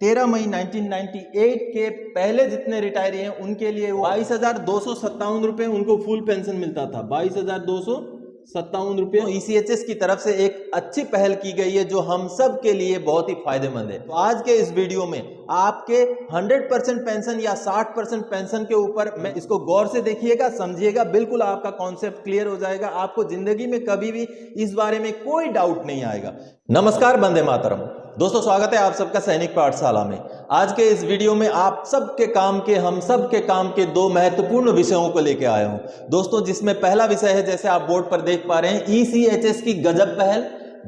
13 मई 1998 के पहले जितने रिटायरी हैं उनके लिए 22,257 रुपए उनको फुल पेंशन मिलता था। 22,257 रुपए ईसीएचएस की तरफ से एक अच्छी पहल की गई है जो हम सब के लिए बहुत ही फायदेमंद है। तो आज के इस वीडियो में आपके 100% पेंशन या 60% पेंशन के ऊपर मैं इसको गौर से देखिएगा, समझिएगा, बिल्कुल आपका कॉन्सेप्ट क्लियर हो जाएगा। आपको जिंदगी में कभी भी इस बारे में कोई डाउट नहीं आएगा। नमस्कार, वंदे मातरम दोस्तों, स्वागत है आप सबका सैनिक पाठशाला में। आज के इस वीडियो में आप सबके काम के, हम सबके काम के दो महत्वपूर्ण विषयों को लेकर आया हूं दोस्तों, जिसमें पहला विषय है, जैसे आप बोर्ड पर देख पा रहे हैं, ईसीएचएस की गजब पहल।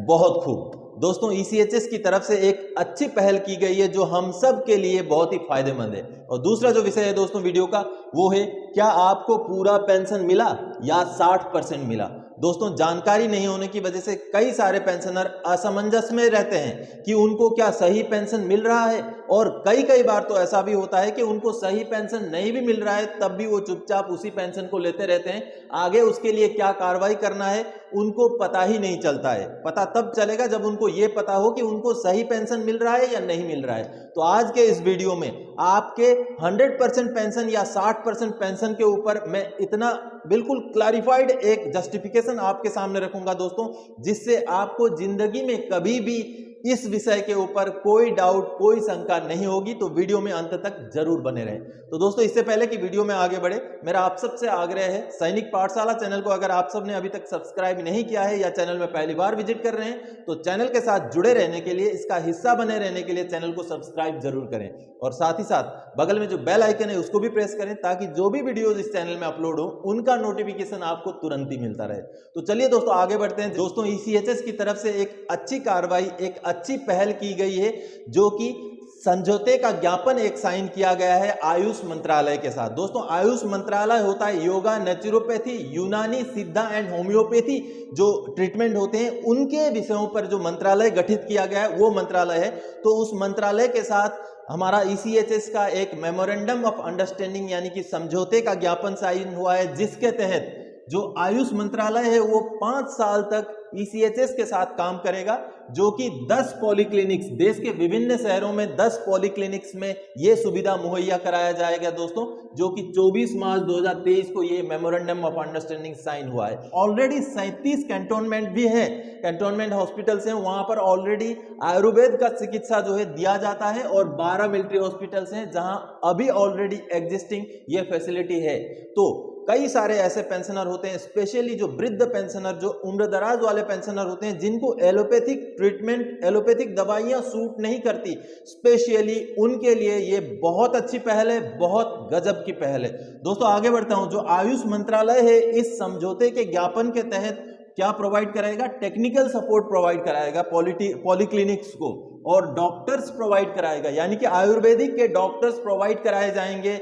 बहुत खूब दोस्तों, ईसीएचएस की तरफ से एक अच्छी पहल की गई है जो हम सब के लिए बहुत ही फायदेमंद है। और दूसरा जो विषय है दोस्तों वीडियो का, वो है क्या आपको पूरा पेंशन मिला या 60% मिला। दोस्तों, जानकारी नहीं होने की वजह से कई सारे पेंशनर असमंजस में रहते हैं कि उनको क्या सही पेंशन मिल रहा है, और कई बार तो ऐसा भी होता है कि उनको सही पेंशन नहीं भी मिल रहा है, तब भी वो चुपचाप उसी पेंशन को लेते रहते हैं। आगे उसके लिए क्या कार्रवाई करना है उनको पता ही नहीं चलता है। पता तब चलेगा जब उनको ये पता हो कि उनको सही पेंशन मिल रहा है या नहीं मिल रहा है। तो आज के इस वीडियो में आपके 100% पेंशन या 60% पेंशन के ऊपर मैं इतना बिल्कुल क्लैरिफाइड एक जस्टिफिकेशन आपके सामने रखूंगा दोस्तों, जिससे आपको जिंदगी में कभी भी इस विषय के ऊपर कोई डाउट, कोई शंका नहीं होगी। तो वीडियो में अंत तक जरूर बने रहें। तो दोस्तों, इससे पहले कि वीडियो में आगे बढ़े, मेरा आप सबसे आग्रह है, सैनिक पाठशाला चैनल को अगर आप सबने अभी तक सब्सक्राइब नहीं किया है या चैनल में पहली बार विजिट कर रहे हैं, तो चैनल के साथ जुड़े रहने के लिए, इसका हिस्सा बने रहने के लिए चैनल को सब्सक्राइब जरूर करें, और साथ ही साथ बगल में जो बेल आइकन है उसको भी प्रेस करें, ताकि जो भी वीडियोज इस चैनल में अपलोड हो उनका नोटिफिकेशन आपको तुरंत ही मिलता रहे। तो चलिए दोस्तों, आगे बढ़ते हैं। दोस्तों, ईसीएचएस की तरफ से एक अच्छी कार्रवाई, एक अच्छी पहल की गई है, जो कि समझौते का ज्ञापन एक साइन किया गया है आयुष मंत्रालय के साथ। दोस्तों, आयुष मंत्रालय होता है योगा, नेचुरोपैथी, यूनानी, सिद्धा एंड होम्योपैथी जो ट्रीटमेंट होते हैं उनके विषयों पर जो मंत्रालय गठित किया गया है वो मंत्रालय है। तो उस मंत्रालय के साथ हमारा ईसीएचएस का एक मेमोरेंडम ऑफ अंडरस्टैंडिंग यानी कि समझौते का ज्ञापन साइन हुआ है, जिसके तहत जो आयुष मंत्रालय है वो 5 साल तक ईसीएचएस के साथ काम करेगा, जो कि 10 पॉलीक्लिनिक्स, देश के विभिन्न शहरों में 10 पॉलीक्लिनिक्स में ये सुविधा मुहैया कराया जाएगा दोस्तों, जो कि 24 मार्च 2023 को ये मेमोरेंडम ऑफ अंडरस्टैंडिंग साइन हुआ है। ऑलरेडी 37 कैंटोनमेंट भी हैं, कैंटोनमेंट हॉस्पिटल्स हैं, वहां पर ऑलरेडी आयुर्वेद का चिकित्सा जो है दिया जाता है, और 12 मिलिट्री हॉस्पिटल्स हैं जहां अभी ऑलरेडी एग्जिस्टिंग ये फैसिलिटी है। तो कई सारे ऐसे पेंशनर होते हैं, स्पेशली जो वृद्ध पेंशनर, जो उम्र दराज वाले पेंशनर होते हैं, जिनको एलोपैथिक ट्रीटमेंट, एलोपैथिक दवाइयां सूट नहीं करती, स्पेशली उनके लिए ये बहुत अच्छी पहल है, बहुत गजब की पहल है। दोस्तों, आगे बढ़ता हूं। जो आयुष मंत्रालय है इस समझौते के ज्ञापन के तहत क्या प्रोवाइड कराएगा? टेक्निकल सपोर्ट प्रोवाइड कराएगा पॉलीक्लिनिक्स को, और डॉक्टर्स प्रोवाइड कराएगा, यानी कि आयुर्वेदिक के डॉक्टर्स प्रोवाइड कराए जाएंगे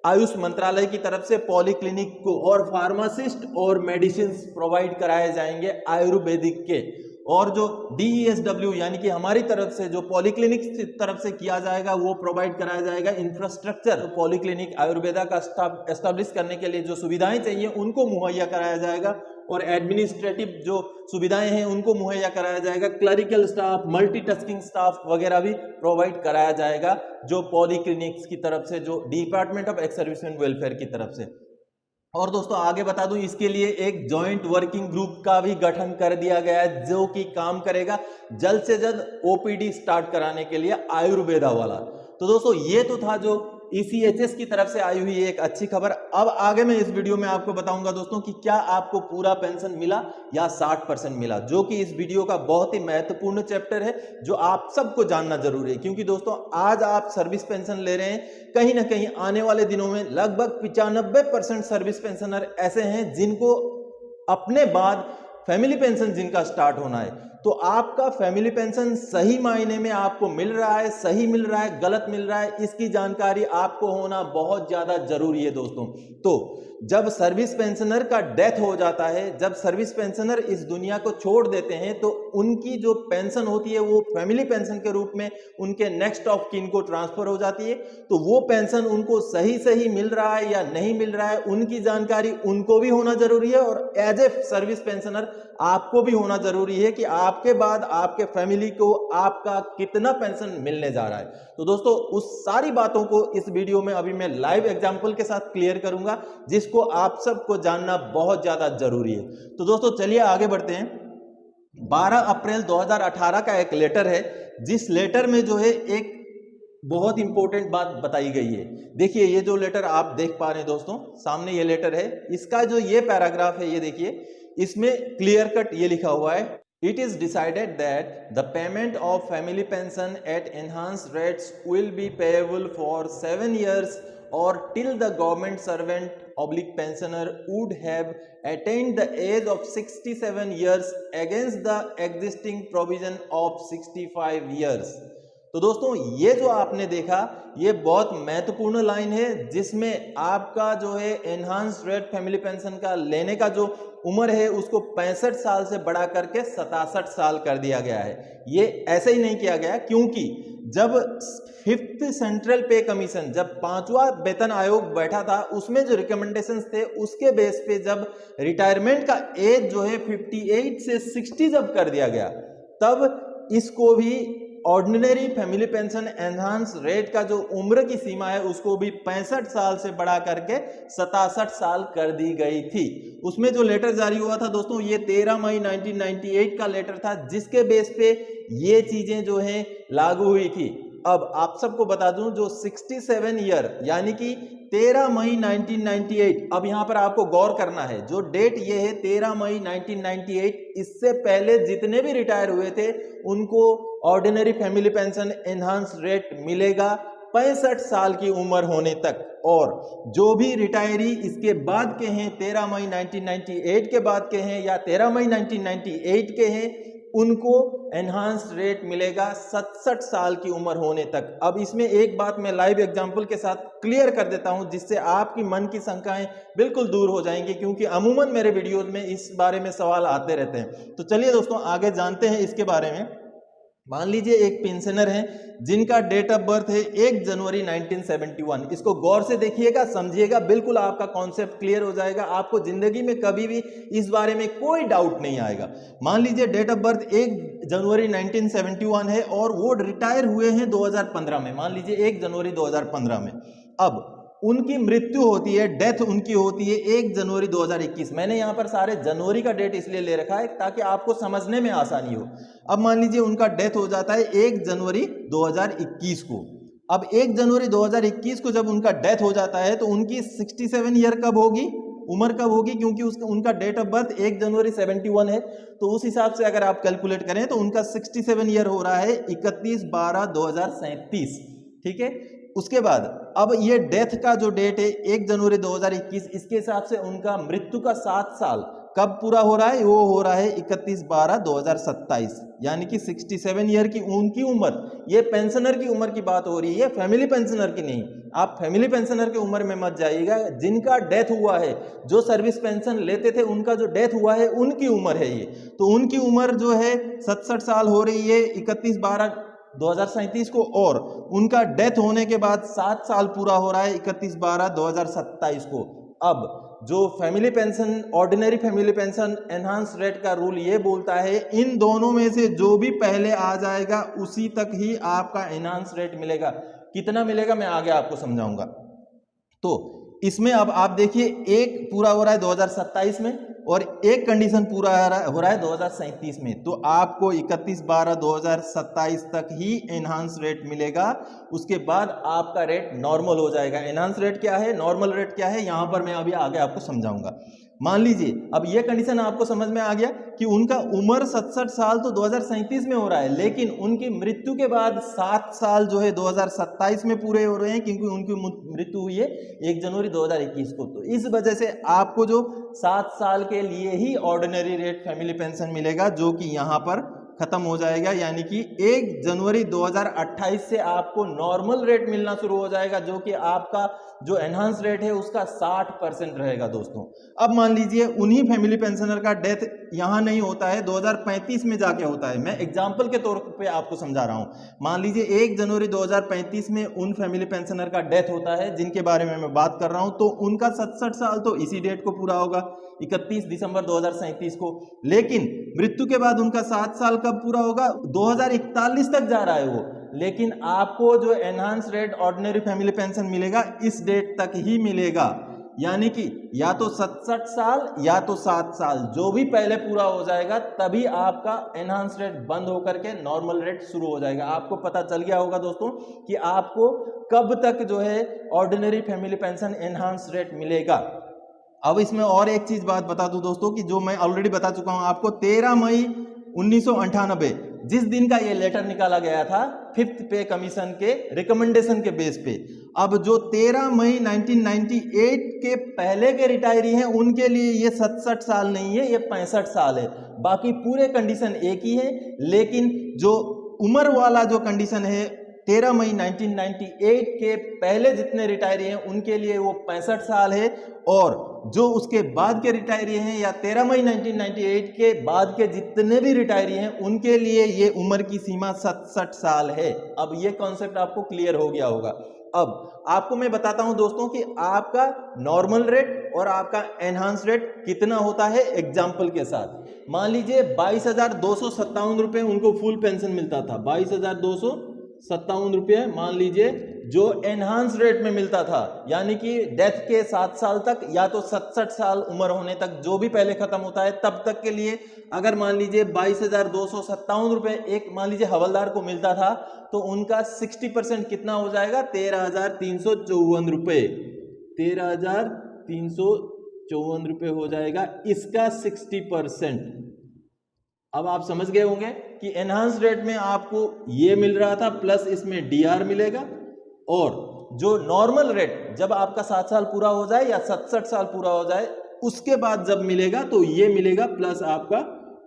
आयुष मंत्रालय की तरफ से पॉलीक्लिनिक को, और फार्मासिस्ट और मेडिसिन प्रोवाइड कराए जाएंगे आयुर्वेदिक के। और जो DESW यानी कि हमारी तरफ से जो पॉलीक्लिनिक की तरफ से किया जाएगा वो प्रोवाइड कराया जाएगा इंफ्रास्ट्रक्चर। पॉलीक्लिनिक आयुर्वेदा का स्टाफ एस्टेब्लिश करने के लिए जो सुविधाएं चाहिए उनको मुहैया कराया जाएगा, और एडमिनिस्ट्रेटिव जो सुविधाएं हैं उनको मुहैया कराया जाएगा। क्लरिकल स्टाफ, मल्टीटास्किंग स्टाफ वगैरह भी प्रोवाइड कराया जाएगा जो पॉलीक्लिनिक्स की तरफ से, जो department of ex serviceman welfare की तरफ से। और दोस्तों, आगे बता दूं, इसके लिए एक जॉइंट वर्किंग ग्रुप का भी गठन कर दिया गया है, जो कि काम करेगा जल्द से जल्द ओपीडी स्टार्ट कराने के लिए आयुर्वेदा वाला। तो दोस्तों, ये तो था जो ईसीएचएस की तरफ से आई हुई एक अच्छी खबर। अब आगे मैं इस वीडियो में आपको बताऊंगा दोस्तों कि क्या आपको पूरा पेंशन मिला या 60% मिला, जो कि इस वीडियो का बहुत ही महत्वपूर्ण चैप्टर है, जो आप सबको जानना जरूरी है। क्योंकि दोस्तों, आज आप सर्विस पेंशन ले रहे हैं, कहीं ना कहीं आने वाले दिनों में लगभग 95% सर्विस पेंशनर ऐसे हैं जिनको अपने बाद फैमिली पेंशन जिनका स्टार्ट होना है। तो आपका फैमिली पेंशन सही मायने में आपको मिल रहा है, सही मिल रहा है, गलत मिल रहा है, इसकी जानकारी आपको होना बहुत ज्यादा जरूरी है दोस्तों। तो जब सर्विस पेंशनर का डेथ हो जाता है, जब सर्विस पेंशनर इस दुनिया को छोड़ देते हैं, तो उनकी जो पेंशन होती है वो फैमिली पेंशन के रूप में उनके नेक्स्ट ऑफ किन को ट्रांसफर हो जाती है। तो वो पेंशन उनको सही सही मिल रहा है या नहीं मिल रहा है, उनकी जानकारी उनको भी होना जरूरी है, और एज ए सर्विस पेंशनर आपको भी होना जरूरी है कि आपके बाद आपके फैमिली को आपका कितना पेंशन मिलने जा रहा है। तो दोस्तों उस सारी बातों को इस वीडियो में अभी मैं लाइव एग्जांपल के साथ क्लियर करूंगा, जिसको आप सबको जानना बहुत ज्यादा जरूरी है। तो दोस्तों चलिए आगे बढ़ते हैं। 12 अप्रैल 2018 का एक लेटर है, जिस लेटर में जो है एक बहुत इंपॉर्टेंट बात बताई गई है। देखिए ये जो लेटर आप देख पा रहे हैं दोस्तों, सामने ये लेटर है, इसका जो ये पैराग्राफ है ये देखिए, इसमें क्लियर कट ये लिखा हुआ है, It is decided that the payment of family pension at enhanced rates will be payable for 7 years or till the government servant / pensioner would have attained the age of 67 years against the existing provision of 65 years। तो दोस्तों ये जो आपने देखा ये बहुत महत्वपूर्ण line है, जिसमें आपका जो है एनहांस्ड रेट फैमिली पेंशन का लेने का जो उम्र है उसको 65 साल से बढ़ा करके 67 साल कर दिया गया है। ये ऐसे ही नहीं किया गया, क्योंकि जब 5th सेंट्रल पे कमीशन, जब 5वां वेतन आयोग बैठा था, उसमें जो रिकमेंडेशंस थे उसके बेस पे जब रिटायरमेंट का एज जो है 58 से 60 जब कर दिया गया, तब इसको भी ordinary family pension enhance rate का जो उम्र की सीमा है उसको भी 65 साल से बढ़ा करके 67 साल कर दी गई थी। उसमें जो लेटर जारी हुआ था दोस्तों, ये 13 मई 1998 का लेटर था, जिसके बेस पे ये चीजें जो हैं लागू हुई थी। अब आप सबको बता दूं, जो 67 ईयर यानी कि 13 मई 1998, अब यहां पर आपको गौर करना है, जो डेट ये है 13 मई 1998, इससे पहले जितने भी रिटायर हुए थे उनको ordinary family pension enhance rate मिलेगा 65 साल की उम्र होने तक, और जो भी रिटायरी इसके बाद के हैं, 13 मई 1998 के बाद के हैं या 13 मई 1998 के हैं, उनको एनहांस्ड रेट मिलेगा 67 साल की उम्र होने तक। अब इसमें एक बात मैं लाइव एग्जांपल के साथ क्लियर कर देता हूं, जिससे आपकी मन की शंकाएं बिल्कुल दूर हो जाएंगी, क्योंकि अमूमन मेरे वीडियोस में इस बारे में सवाल आते रहते हैं। तो चलिए दोस्तों आगे जानते हैं इसके बारे में। मान लीजिए एक पेंशनर है जिनका डेट ऑफ बर्थ है 1 जनवरी 1971। इसको गौर से देखिएगा, समझिएगा, बिल्कुल आपका कॉन्सेप्ट क्लियर हो जाएगा, आपको जिंदगी में कभी भी इस बारे में कोई डाउट नहीं आएगा। मान लीजिए डेट ऑफ बर्थ 1 जनवरी 1971 है और वो रिटायर हुए हैं 2015 में, मान लीजिए 1 जनवरी 2015 में। अब उनकी मृत्यु होती है, डेथ उनकी होती है 1 जनवरी 2021। मैंने यहाँ पर सारे जनवरी का डेट इसलिए ले रखा है ताकि आपको समझने में आसानी हो। अब मान लीजिए उनका डेथ हो जाता है 1 जनवरी 2021 को। अब 1 जनवरी 2021 को जब उनका डेथ हो जाता है तो उनकी 67 ईयर कब होगी, उम्र कब होगी, क्योंकि उनका डेट ऑफ बर्थ 1 जनवरी 71 है, तो उस हिसाब से अगर आप कैलकुलेट करें तो उनका 67 ईयर हो रहा है 31/12/2037। ठीक है, उसके बाद अब ये डेथ का जो डेट है 1 जनवरी 2021, इसके हिसाब से उनका मृत्यु का 7 साल कब पूरा हो रहा है, वो हो रहा है 31/12/2027, यानी कि 67 ईयर की उनकी उम्र। ये पेंशनर की उम्र की बात हो रही है, फैमिली पेंशनर की नहीं। आप फैमिली पेंशनर की उम्र में मत जाइएगा, जिनका डेथ हुआ है, जो सर्विस पेंशन लेते थे उनका जो डेथ हुआ है उनकी उम्र है ये। तो उनकी उम्र जो है 67 साल हो रही है 31/12/2037 को, और उनका डेथ होने के बाद 7 साल पूरा हो रहा है 31/12/2027 को। अब जो family pension, ordinary family pension enhance rate का रूल ये बोलता है, इन दोनों में से जो भी पहले आ जाएगा उसी तक ही आपका एनहांस रेट मिलेगा। कितना मिलेगा मैं आगे आपको समझाऊंगा। तो इसमें अब आप देखिए, एक पूरा हो रहा है 2027 में और एक कंडीशन पूरा हो रहा है 2037 में, तो आपको 31/12/2027 तक ही एनहांस रेट मिलेगा। उसके बाद आपका रेट नॉर्मल हो जाएगा। एनहांस रेट क्या है, नॉर्मल रेट क्या है, यहां पर मैं अभी आगे आपको समझाऊंगा। मान लीजिए अब ये कंडीशन आपको समझ में आ गया कि उनका उम्र 67 साल तो 2037 में हो रहा है, लेकिन उनकी मृत्यु के बाद 7 साल जो है 2027 में पूरे हो रहे हैं, क्योंकि उनकी मृत्यु हुई है 1 जनवरी 2021 को। तो इस वजह से आपको जो 7 साल के लिए ही ऑर्डिनरी रेट फैमिली पेंशन मिलेगा, जो कि यहाँ पर खत्म हो जाएगा, यानी कि 1 जनवरी 2028 से आपको नॉर्मल रेट मिलना शुरू हो जाएगा, जो कि आपका जो एनहांस रेट है उसका 60% रहेगा दोस्तों। अब मान लीजिए उन्हीं फैमिली पेंशनर का डेथ यहां नहीं होता है, 2035 में जाके होता है। मैं एग्जांपल के तौर पे आपको समझा रहा हूं। मान लीजिए 1 जनवरी 2035 में उन फैमिली पेंशनर का डेथ होता है जिनके बारे में मैं बात कर रहा हूं, तो उनका 67 साल तो इसी डेट को पूरा होगा, 31 दिसंबर 2037 को। लेकिन मृत्यु के बाद उनका 7 साल कब पूरा होगा? 2041 तक जा रहा है वो। लेकिन आपको जो enhance rate ordinary family pension मिलेगा इस डेट तक ही मिलेगा, यानी कि या तो 67 साल या तो 7 साल, जो भी पहले पूरा हो जाएगा तभी आपका एनहांस रेट बंद होकर के नॉर्मल रेट शुरू हो जाएगा। आपको पता चल गया होगा दोस्तों कि आपको कब तक जो है ordinary family pension enhance rate मिलेगा। अब इसमें और एक चीज बात बता दूं दोस्तों कि जो मैं ऑलरेडी बता चुका हूं आपको, 13 मई 1998 जिस दिन का ये लेटर निकाला गया था 5th पे कमीशन के रिकमेंडेशन के बेस पे। अब जो 13 मई 1998 के पहले के रिटायरी हैं उनके लिए ये 67 साल नहीं है, ये 65 साल है। बाकी पूरे कंडीशन एक ही है, लेकिन जो उम्र वाला जो कंडीशन है 13 मई 1998 के पहले जितने रिटायरी हैं उनके लिए वो 65 साल है, और जो उसके बाद के रिटायरी हैं या 13 मई 1998 के बाद के जितने भी रिटायरी हैं उनके लिए ये उम्र की सीमा 67 साल है। अब ये कॉन्सेप्ट आपको क्लियर हो गया होगा। अब आपको मैं बताता हूं दोस्तों कि आपका नॉर्मल रेट और आपका एनहांस रेट कितना होता है एग्जाम्पल के साथ। मान लीजिए 22,257 रुपये उनको फुल पेंशन मिलता था, 22,257 रुपये मान लीजिए जो एनहांस रेट में मिलता था, यानी कि डेथ के 7 साल तक या तो 67 साल उम्र होने तक, जो भी पहले खत्म होता है तब तक के लिए। अगर मान लीजिए 22,257 रुपये एक मान लीजिए हवलदार को मिलता था तो उनका 60% कितना हो जाएगा? 13,354 रुपये, 13,354 रुपये हो जाएगा इसका 60%। अब आप समझ गए होंगे कि एनहांस रेट में आपको ये मिल रहा था प्लस इसमें डीआर मिलेगा, और जो नॉर्मल रेट जब आपका 7 साल पूरा हो जाए या 67 साल पूरा हो जाए उसके बाद जब मिलेगा तो ये मिलेगा प्लस आपका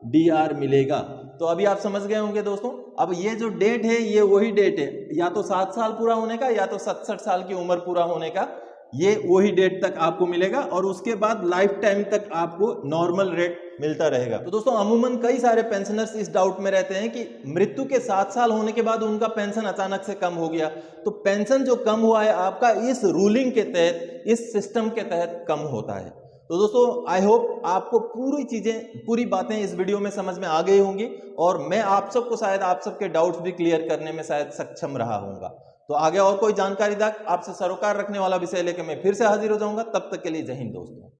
डीआर मिलेगा। तो अभी आप समझ गए होंगे दोस्तों। अब ये जो डेट है ये वही डेट है, या तो 7 साल पूरा होने का या तो 67 साल की उम्र पूरा होने का, ये वही डेट तक आपको मिलेगा, और उसके बाद लाइफ टाइम तक आपको नॉर्मल रेट मिलता रहेगा। तो दोस्तों अमूमन कई सारे पेंशनर्स इस डाउट में रहते हैं कि मृत्यु के 7 साल होने के बाद उनका पेंशन अचानक से कम हो गया। तो पेंशन जो कम हुआ है आपका इस रूलिंग के तहत, इस सिस्टम के तहत कम होता है। तो दोस्तों आई होप आपको पूरी बातें इस वीडियो में समझ में आ गई होंगी, और मैं आप सबको शायद आप सबके डाउट्स भी क्लियर करने में शायद सक्षम रहा हूँगा। तो आगे और कोई जानकारी तक आपसे सरोकार रखने वाला विषय लेकर मैं फिर से हाजिर हो जाऊंगा। तब तक के लिए जय हिंद दोस्तों।